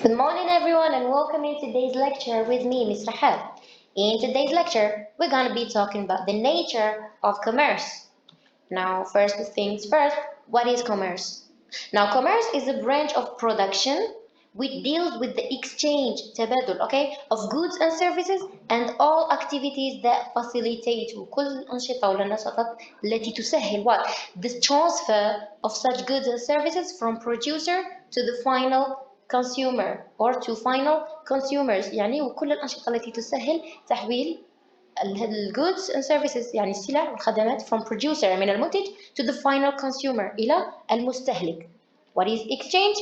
Good morning, everyone, and welcome in today's lecture with me, Ms. Rahel. In today's lecture, we're going to be talking about the nature of commerce. Now, first things first, what is commerce? Now, commerce is a branch of production which deals with the exchange, تبادل, okay, of goods and services and all activities that facilitate وكل الأنشطة والنشاطات التي تسهل what? The transfer of such goods and services from producer to the final consumer or to final consumers يعني وكل الأنشطة التي تسهل تحويل goods and services يعني السلع والخدمات from producer من المنتج to the final consumer إلى المستهلك. What is exchange?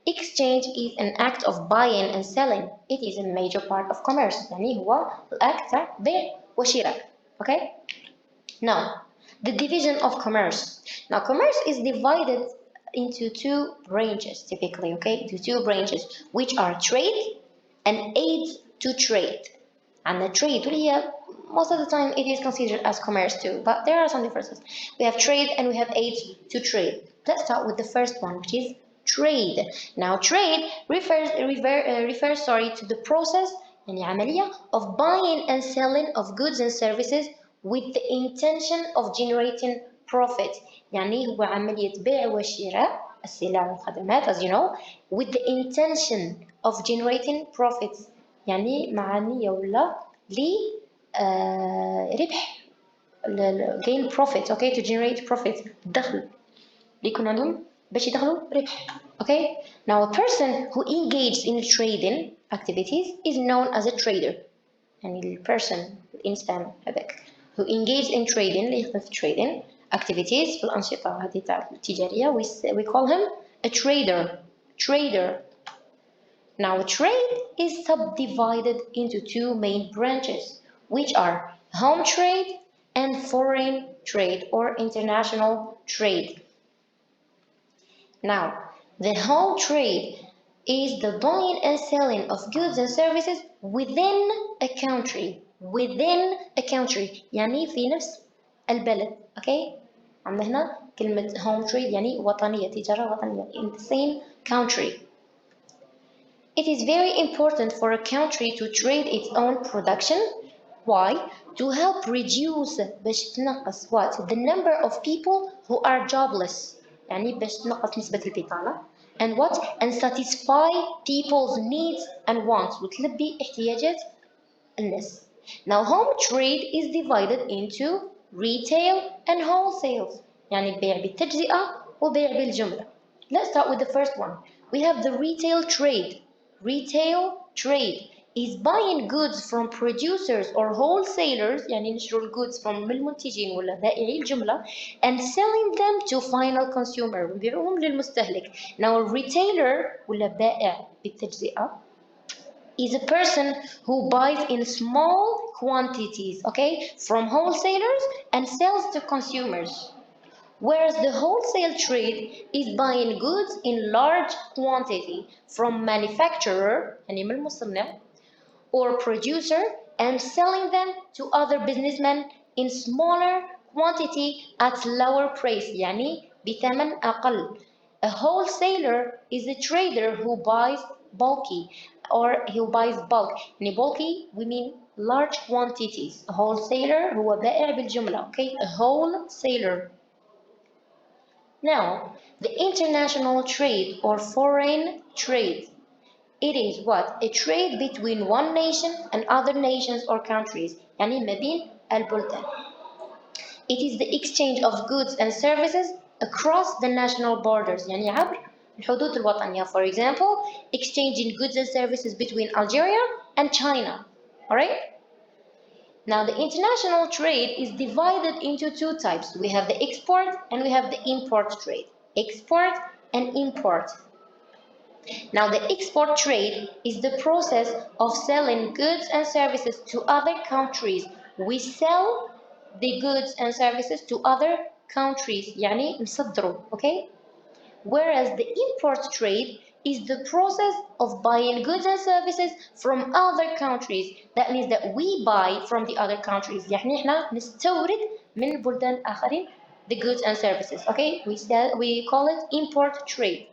Exchange is an act of buying and selling. It is a major part of commerce. يعني هو الأكت تاع بيع وشراء. Okay? Now, the division of commerce. Now, commerce is divided into two branches typically, okay? Into two branches, which are trade and aids to trade. And the trade, most of the time it is considered as commerce too, but there are some differences. We have trade and we have aids to trade. Let's start with the first one, which is trade. Now, trade refers to the process يعني عملية of buying and selling of goods and services with the intention of generating profit. يعني هو عملية بيع وشراء السلع والخدمات as you know with the intention of generating profits. يعني مع نية ولا لربح gain profit, okay, to generate profit دخل ليكون عندهم باش يدخلوا ربح. Okay, now a person who engaged in trading activities is known as a trader. يعني البيرسون الإنسان هذاك who engaged in trading اللي يخدم في trading activities في الأنشطة هذه تاع التجارية we call him a trader. Now, trade is subdivided into two main branches, which are home trade and foreign trade or international trade. Now, the home trade is the buying and selling of goods and services within a country. يعني في نفس البلد. Okay? عندنا هنا كلمة home trade يعني وطنية تجارة وطنية in the same country. It is very important for a country to trade its own production. Why? To help reduce باش تنقص what? The number of people who are jobless. يعني باش تنقص نسبة البطالة. And what? And satisfy people's needs and wants. وتلبي احتياجات الناس. Now, home trade is divided into retail and wholesale. يعني بيع بالتجزئة وبيع بالجملة. Let's start with the first one. We have the retail trade. Retail trade is buying goods from producers or wholesalers يعني نشروا الجودز from المنتجين ولا بائعي الجملة and selling them to final consumer ونبيعوهم للمستهلك. Now a retailer ولا بائع بالتجزئة is a person who buys in small quantities, okay, from wholesalers and sells to consumers. Whereas the wholesale trade is buying goods in large quantity from manufacturer or producer and selling them to other businessmen in smaller quantity at lower price يعني بثمن أقل. A wholesaler is a trader who buys bulky or who buys bulk. يعني bulky we mean large quantities. A wholesaler هو بائع بالجملة. Okay, a wholesaler. Now, the international trade or foreign trade. It is what? A trade between one nation and other nations or countries. يعني ما بين البلدان. It is the exchange of goods and services across the national borders. يعني عبر الحدود الوطنية. For example, exchanging goods and services between Algeria and China. Alright? Now, the international trade is divided into two types. We have the export and we have the import trade. Export and import. Now, the export trade is the process of selling goods and services to other countries. We sell the goods and services to other countries. يعني نصدروا, okay? Whereas the import trade is the process of buying goods and services from other countries. That means that we buy from the other countries. يعني احنا نستورد من بلدان آخرين the goods and services. Okay, we call it import trade.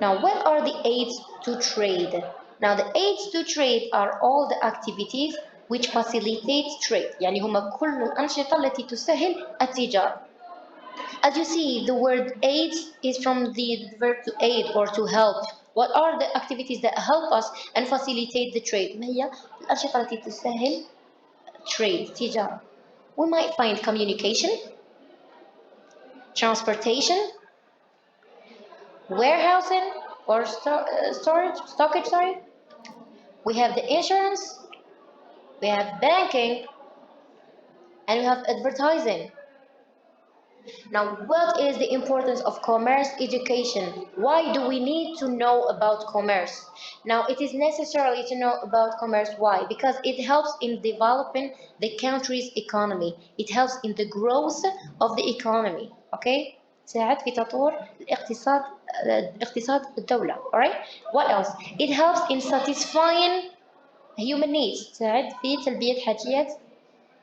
Now, what are the aids to trade? Now, the aids to trade are all the activities which facilitate trade. يعني هم كل الأنشطة التي تسهل التجارة. As you see, the word aid is from the verb to aid or to help. What are the activities that help us and facilitate the trade? ما هي الأنشطة التي تسهل trade تجارة. We might find communication, transportation, warehousing or stockage, sorry. We have the insurance, we have banking, and we have advertising. Now, what is the importance of commerce education? Why do we need to know about commerce? Now, it is necessary to know about commerce. Why? Because it helps in developing the country's economy. It helps in the growth of the economy. Okay? تساعد في تطور اقتصاد الدولة. Alright? What else? It helps in satisfying human needs. تساعد في تلبية حاجيات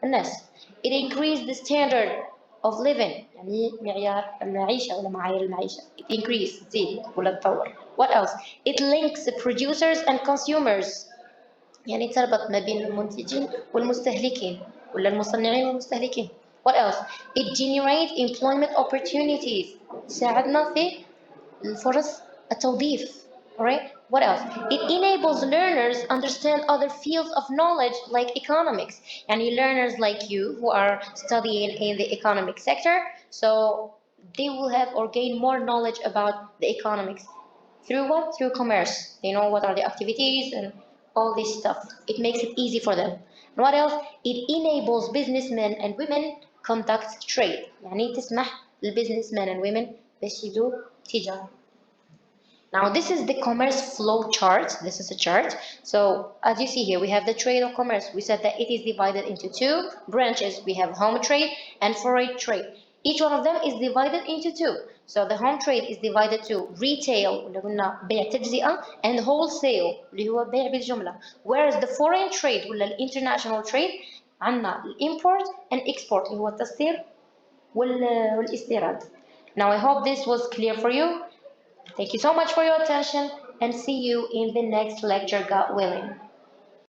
الناس. It increased the standard of living يعني معيار المعيشة ولا معايير المعيشة. It increased تزيد ولا تطور. What else? It links the producers and consumers يعني تربط ما بين المنتجين والمستهلكين ولا المصنعين والمستهلكين. What else? It generates employment opportunities ساعدنا في الفرص التوظيف. Alright? What else? It enables learners understand other fields of knowledge like economics. And learners like you who are studying in the economic sector, so they will have or gain more knowledge about the economics. Through what? Through commerce. They know what are the activities and all this stuff. It makes it easy for them. And what else? It enables businessmen and women conduct trade. يعني تسمح للbusinessmen and women باش يدوا تجارة. Now this is the commerce flow chart. This is a chart. So as you see here, we have the trade of commerce. We said that it is divided into two branches. We have home trade and foreign trade. Each one of them is divided into two. So the home trade is divided to retail اللي قلنا بيع تجزئة and wholesale اللي هو بيع بالجملة. Whereas the foreign trade ولا international trade عندنا import and export اللي هو التصدير والاستيراد. Now I hope this was clear for you. Thank you so much for your attention and see you in the next lecture, God willing.